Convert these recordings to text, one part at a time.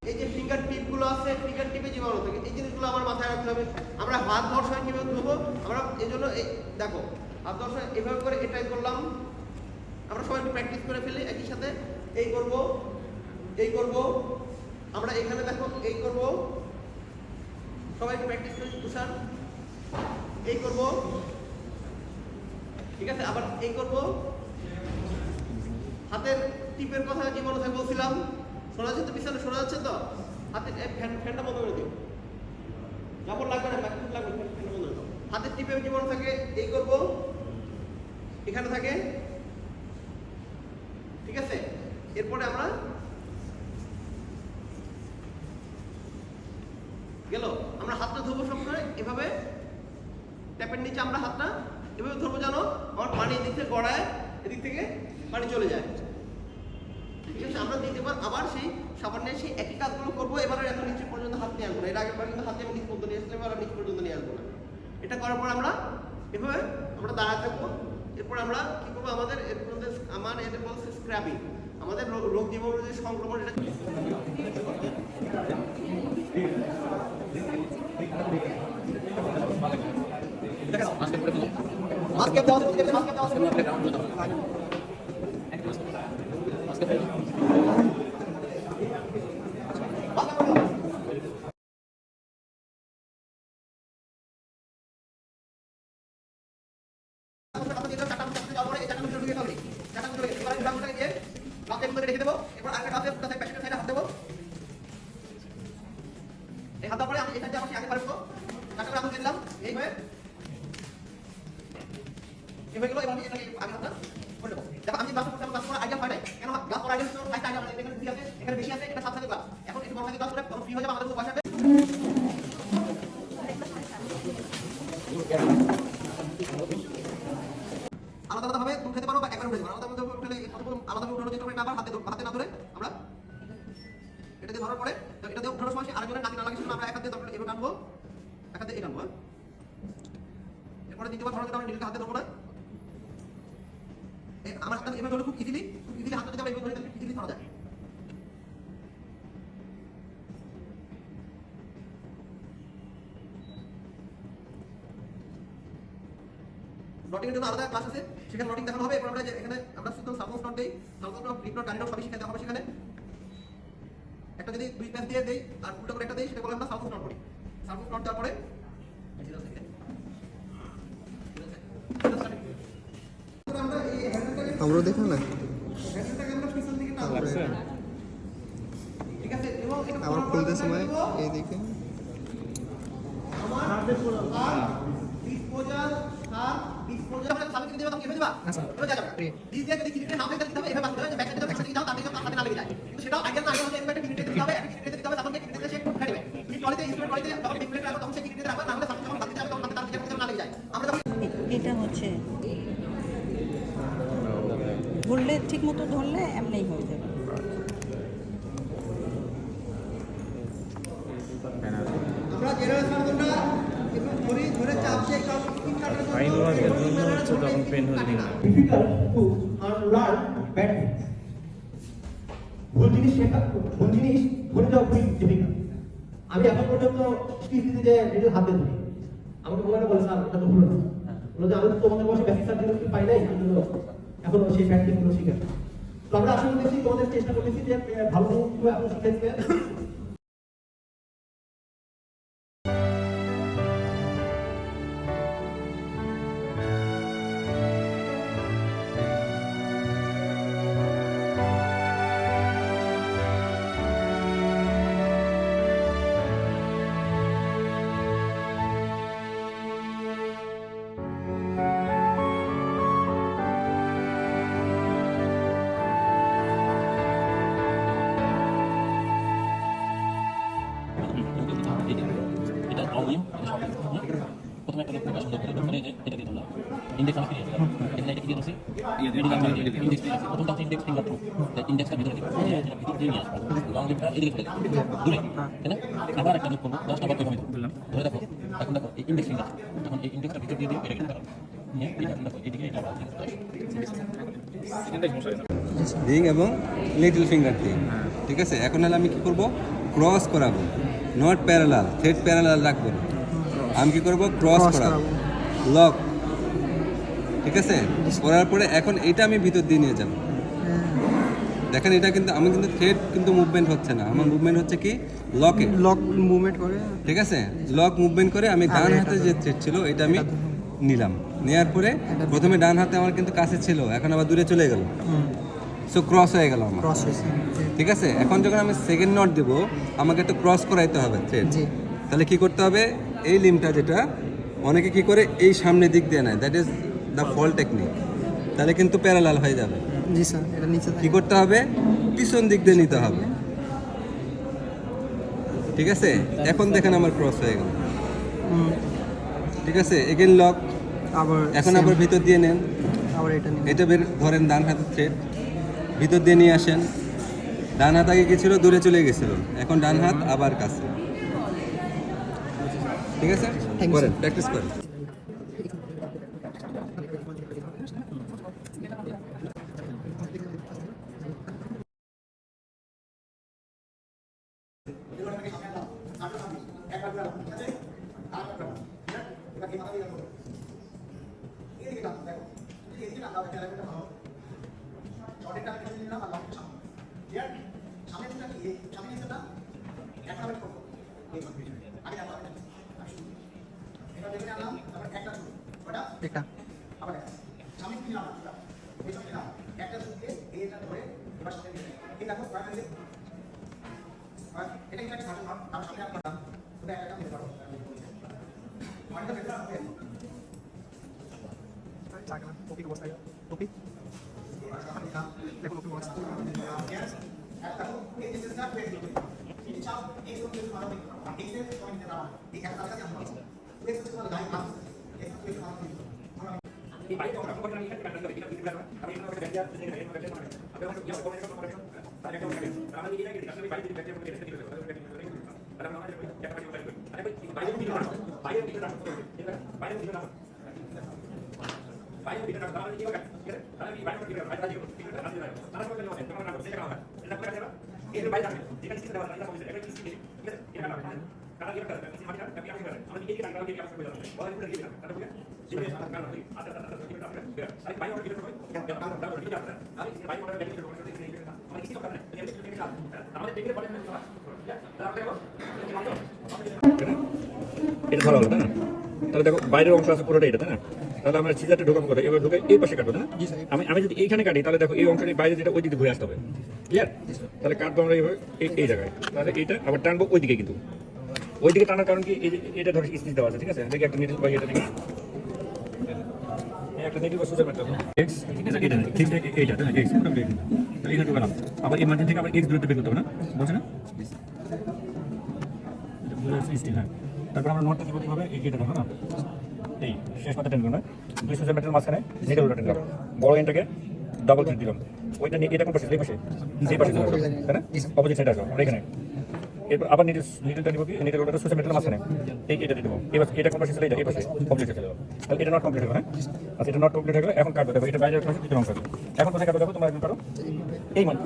এই যে ফিঙ্গার টিপ গুলো আছে, ফিঙ্গার টিপে জীবাণু থাকে, এই জিনিসগুলো আমার মাথায় রাখতে হবে। আমরা হাত ধরসায় কিভাবে ধরবো, আমরা এই জন্য দেখো হাত ধরসায় এভাবে করে এটাই করলাম। আমরা সবাই একটু প্র্যাকটিস করে ফেলি একই সাথে। এই করব, এই করব, আমরা এখানে দেখো এই করব, সবাই একটু প্র্যাকটিস করি। তুষার এই করব, ঠিক আছে। আবার এই করব, হাতের টিপের কথা জীবাণু থাকে বলছিলাম, শোনা যাচ্ছে তো? পিছনে শোনা যাচ্ছে তো? হাতের ফ্যানটা বন্ধ করে দিও, যখন লাগবে না ম্যাক্সিমাম লাগবে ফ্যানটা বন্ধ করে দাও। হাতের টিপে জীবাণু থাকে, এই করব, এখানে থাকে, ঠিক আছে। এরপরে আমরা গেল, আমরা হাতটা ধরবো সবসময় এভাবে, ট্যাপের নিচে আমরা হাতটা এভাবে ধরবো যেন আমার পানি এদিক থেকে গড়ায়, এদিক থেকে পানি চলে যায়, ঠিক আছে। আমরা দ্বিতীয়বার আবার সেই সাবানের সেই একই কাজগুলো করবো। এবার এত নিচে পর্যন্ত হাত নিয়ে আসবো না, এর আগের বার কিন্তু হাত আমি নিচ পর্যন্ত নিয়ে আসলাম, এবার নিচ পর্যন্ত নিয়ে আসবো না। এটা করার পর আমরা এভাবে আমরা দাঁড়ায় থাকবো। এরপর আমরা কি করবো, আমাদের আমার এটা বলছে স্ক্র্যাবিং, আমাদের রোগ জীবাণু যে সংক্রমণ, এটা রেখে দেবো। এবার আরেকটা কাপে প্যাকেটের সাইডে হাত দেবো, এই হাত দেওয়ার পরে আমি এটা আবার আগে পারবো, তারপরে আমি দিলাম এইভাবে, এভাবে গেলো। এবার আমি এটাকে আগে হাতটা করে দেবো। দেখো আমি গ্লাস করতে গ্লাস করার আইডিয়া হয় নাই, কেন গ্লাস করার আইডিয়া হচ্ছে সাইজ আইডিয়া মানে এখানে বেশি আছে, এখানে বেশি আছে, এটা সাথে গ্লাস। এখন একটু বড় থেকে গ্লাস করে তখন ফ্রি হয়ে যাবে, আমাদের কোনো পয়সা হবে। আলাদা আলাদা ভাবে তুমি খেতে পারো বা একবার উঠে পারো। আলাদা উঠলে আলাদা ভাবে উঠানো যেতে পারে না, আবার হাতে না ধরে আমরা এটা দিয়ে ধরার পরে এটা দিয়ে উঠানোর সময় আরেকজনের নাকি না লাগে সেজন্য আমরা এক হাতে দিয়ে এভাবে টানবো, এক হাতে এই টানবো। এরপরে দ্বিতীয়বার ধরার জন্য আমরা নিজেকে হাতে ধরবো না, আমার হাতটা এভাবে ধরলে খুব ইজিলি হাতটা যদি আমরা এভাবে ধরে তাহলে ইজিলি ধরা যায়। নটিং এর জন্য আলাদা ক্লাস আছে, সেখানে নটিং দেখানো হবে। এরপর আমরা যে এখানে আমরা শুধু সাবমোস্ট নট দেই, সাবমোস্ট knot, flip knot, granny knot সবই শিখাতে হবে। সেখানে একটা যদি দুই প্যাচ দিয়ে দেই আর উল্টো করে একটা দেই, সেটা বলে আমরা সাবমোস্ট নট করি। সাবমোস্ট নট দেওয়ার পরে আমরা দেখো না, হ্যান্ডেলটাকে আমরা পিছন দিকে টানবো, ঠিক আছে। এবং এটা আবার খুলতে সময় এইদিকে আমার আর ডিসপোজাল আর ডিসপোজাল আমরা সামনে দিতে দেব, তখন কেটে দেবা। এবার যা যাবে দিস দিয়ে যদি কিনে না হয় তাহলে দিতে হবে, এভাবে বাঁধতে হবে যে ব্যাকটা যদি সামনে যাও তাহলে হাতে না লেগে যায়। কিন্তু সেটাও আইডিয়া না হলে এভাবে কিনে দিতে হবে, কিনে দিতে হবে, তখন কিনে দিতে সে ফেলে দেবে। এই টলিতে ইনস্ট্রুমেন্ট টলিতে যখন ডিসপ্লে রাখো তখন সে কিনে দিতে রাখবে, না হলে সামনে যখন বাঁধতে যাবে তখন তার দিকে না লেগে যায়। আমরা যখন এটা হচ্ছে ধরলে ঠিক মতো ধরলে এমনি হয়ে যাবে। আমরা জেনারেল সার্জনরা একটু ধরে চাপ দিয়ে কাজ তিন কাটার জন্য যখন পেন হয়ে যায় difficult to unlearn bad things. ভুল জিনিস শেখা, ভুল জিনিস ধরে যাওয়া খুবই ডিফিকাল্ট। আমি এখন পর্যন্ত স্টিফিতে যে নিজের হাতে ধরি, আমাকে বলে বলে স্যার এটা তো ভুল না, বলে যে আমি তো তোমাদের বসে বেসিক সার্জেন পাই নাই, আমি এখন সেই ব্যাড থিংগুলো শিখে। তো আমরা আসলে দেখছি তোমাদের চেষ্টা করতেছি যে ভালো কিভাবে আপনি শিখেছেন। ইন্ডেক্স আমি ফিরে আসলাম এখানে এটা কি করছি ইন্ডেক্স ফিরে আসছে প্রথমটা হচ্ছে ইন্ডেক্স ফিঙ্গার টু ইন্ডেক্সটা ভিতরে দিই ভিতরে দিয়ে নিয়ে আসবো লং লিভটা এদিকে ফেলে দিই দূরে তাই না আবার একটা লুপ করবো 10 নাম্বার করে বললাম ধরে দেখো এখন দেখো এই ইন্ডেক্স ফিঙ্গার এখন এই ইন্ডেক্সটা ভিতরে দিয়ে দিই এটা কিন্তু নিয়ে এটা দেখো এদিকে এটা আবার রিং এবং লিটল ফিঙ্গার দিয়ে ঠিক আছে। এখন হলে আমি কি করব, ক্রস করাবো, নট প্যারালাল, থ্রেড প্যারালাল রাখবো না, আমি কি করব ক্রস করাবো, লক ঠিক আছে। করার পরে এখন এটা আমি ভিতর দিয়ে নিয়ে যাব, দেখেন এটা কিন্তু আমি কিন্তু থ্রেড কিন্তু মুভমেন্ট হচ্ছে না, আমার মুভমেন্ট হচ্ছে কি লকে, লক মুভমেন্ট করে ঠিক আছে। লক মুভমেন্ট করে আমি ডান হাতে যে থ্রেড ছিল এটা আমি নিলাম, নেওয়ার পরে প্রথমে ডান হাতে আমার কিন্তু কাছে ছিল, এখন আবার দূরে চলে গেল, সো ক্রস হয়ে গেল আমার, ক্রস হয়েছে ঠিক আছে। এখন যখন আমি সেকেন্ড নট দেবো আমাকে একটা ক্রস করাইতে হবে থ্রেড, জি তাহলে কি করতে হবে, এই লিমটা যেটা অনেকে কি করে এই সামনের দিক দিয়ে নেয়, that is the fall technique, তাহলে কিন্তু প্যারালাল হয়ে যাবে। জি স্যার এটা নিচে কি করতে হবে, পিছন দিক দিয়ে নিতে হবে, ঠিক আছে। এখন দেখেন আমার ক্রস হয়ে গেল, ঠিক আছে। এগেন লক, আবার এখন আবার ভিতর দিয়ে নেন, আবার এটা নিয়ে এটা বের ধরেন ডান হাতের থ্রেড, ভিতর দিয়ে নিয়ে আসেন, ডান হাত আগে গেছিলো দূরে চলে গেছিল, এখন ডান হাত আবার কাছে, ঠিক আছে। Thank you, করেন, sir. প্র্যাকটিস করেন। এটা টপিক অবস্থায় টপিক দেখুন টপিক অবস্থা এটা ধরা হলো তাই না, তাহলে দেখো বাইরের অংশ আছে পুরোটা এটা তাই না, তাহলে আমরা সিজারটা ঢোকাবো কোথায়, এবার ঢোকে এই পাশে কাটবো তাই না। আমি যদি এইখানে কাটি তাহলে দেখো এই অংশটি বাইরে যেটা ওই দিকে ঘুরে আসতে হবে, ক্লিয়ার। তাহলে কাটবো আমরা এইভাবে এই জায়গায়, তাহলে এইটা আবার টানবো ওই দিকে, কিন্তু ওই দিকে টানার কারণ কি, এই যে এটা ধরে স্টিচ দেওয়া আছে, ঠিক আছে। দেখি একটা নিডল বা এটা দেখি, একটা নিডল বা সুজার মারতে হবে, এক্স এটা ঠিক এইটা তাই না, এক্স মোটামুটি তাহলে এটা ঢোকালাম, আবার এই মার্জিন থেকে আবার এক্স দূরত্ব বের করতে হবে না, বলছে না। হ্যাঁ, তারপর আমরা নোটটা দিব কীভাবে, এটা দেখো না, এই শেষ পাতা টেন করবে, 200 মিটার মাঝখানে নিডল টেন করবে, বড় এন্ডটাকে ডাবল থ্রেড দিলাম, ওইটা নিয়ে এটা কোন পাশে, এই পাশে তাই না, অপোজিট সাইডে আসো আমরা এখানে। এরপর আবার নিডলটা দিব কি, নিডল ওটা 200 মিটার মাঝখানে এটা দিয়ে দেবো, এবার এটা কোন পাশে ছিল, এই পাশে কমপ্লিট হয়ে গেল, তাহলে এটা নট কমপ্লিট হবে। হ্যাঁ আচ্ছা, এটা নট কমপ্লিট হয়ে গেল, এখন কাটবো, দেখো এটা বাইরে পাশে দুটো অংশ আছে, এখন কোথায় কাটবো দেখো, তোমরা একদম পারো এই মানে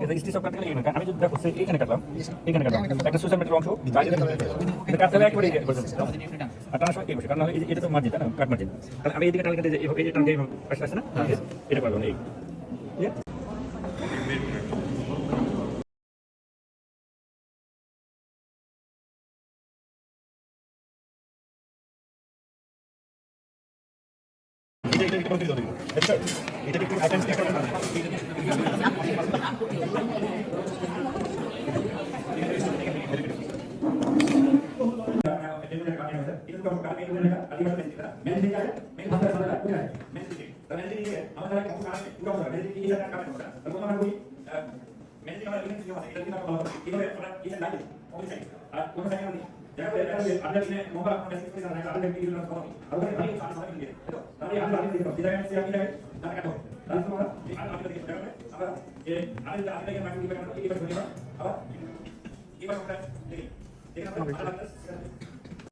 এটা স্টিচ অফ কাটতে গেলে এই, আমি যদি দেখো এইখানে কাটলাম, এখানে কাটলাম, একটা 200 মিটার অংশ বাইরে এটা কাটতে হবে একবারে এই পর্যন্ত, আর টানার সময় এই বসে, কারণ এটা তো মার্জিন তাই না, কাট মার্জিন, তাহলে আমি এইদিকে টানলে কিন্তু এইভাবে এই টানলে এইভাবে পাশে আসে না, এটা পারবো না এই, ঠিক আছে। এটা কমপ্লিট করে দিই, আচ্ছা এটা একটু আইটেমস একটা না, এই আলু আলু দিতে হবে ডিজাইন আছে আমি দেখাই তাহলে কাটো তাহলে তোমরা এই আলু আলু দিতে হবে আমরা এই আলু আলু থেকে মাটি দিতে হবে এই পাশে দিবা আবার এই পাশে আমরা দেখি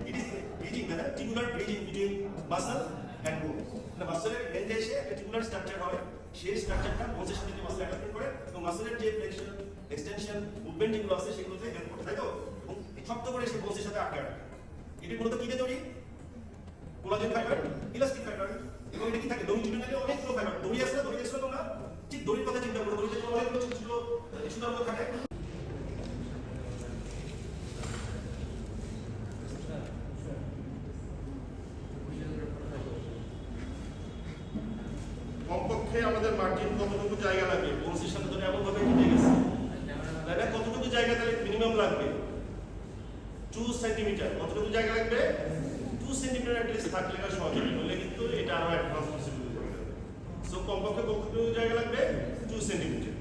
It is bridging, মানে tubular bridging between muscle and bone. মানে মাসলের এন্ডে এসে একটা টিউবুলার স্ট্রাকচার হয়, সেই স্ট্রাকচারটা বোনের সাথে যে মাসল অ্যাটাচ করে এবং মাসলের যে ফ্লেকশন, এক্সটেনশন, মুভমেন্ট যেগুলো আছে সেগুলোতে হেল্প করে, তাই তো? এবং শক্ত করে সেই বোনের সাথে আটকে রাখে। এটি মূলত কি দিয়ে তৈরি? Collagen fibre, elastic fibre. এবং এটা কি থাকে? লংজিটুডিনালি অনেকগুলো ফাইবার। দড়ি আছে না? দড়ি দেখছো তোমরা? ঠিক দড়ির কথা চিন্তা করো। দড়িতে অনেকগুলো ছোট ছোট সুতার থাকে। কমপক্ষে আমাদের মার্জিন কতটুকু জায়গা লাগবে? বোনসের সাথে ধরে এমন ভাবে কেটে গেছে, তাই না? কতটুকু জায়গা তাহলে মিনিমাম লাগবে? 2 সেন্টিমিটার। কতটুকু জায়গা লাগবে? 2 সেন্টিমিটার অ্যাট লিস্ট থাকলে এটা সহজ হবে, নইলে কিন্তু এটা আরো অ্যাডভান্স পসিবল হয়ে যাবে। সো কমপক্ষে কতটুকু জায়গা লাগবে? 2 সেন্টিমিটার।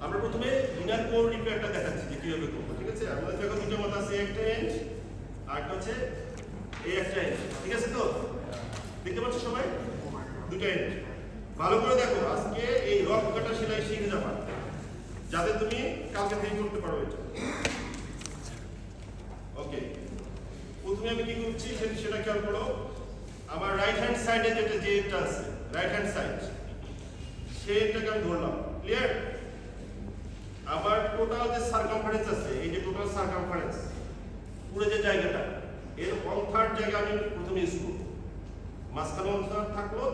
আমরা প্রথমে ইনার কোর রিপেয়ারটা দেখাচ্ছি যে কিভাবে করবো, ঠিক আছে? আমাদের দেখো দুটো মাথা আছে, একটা এন্ড আর একটা হচ্ছে এই একটা এন্ড, ঠিক আছে তো? দেখতে পাচ্ছ সবাই? দুটো এন্ড। ভালো করে দেখো, আজকে এই রক কাটা সেলাই শিখে যাবা, যাতে তুমি কালকে থেকে করতে পারো এটা। ওকে, প্রথমে আমি কি করছি সেটা খেয়াল করো। আমার রাইট হ্যান্ড সাইডে যেটা আছে, রাইট হ্যান্ড সাইড, সেটাকে আমি ধরলাম। ক্লিয়ার? আমার টোটাল যে সার্কামফারেন্স আছে, এই যে টোটাল সার্কামফারেন্স, পুরো যে জায়গাটা, এর 1/3 জায়গা আমি প্রথমে ইউজ করবো। মাঝখানে 1/3 থাকলো।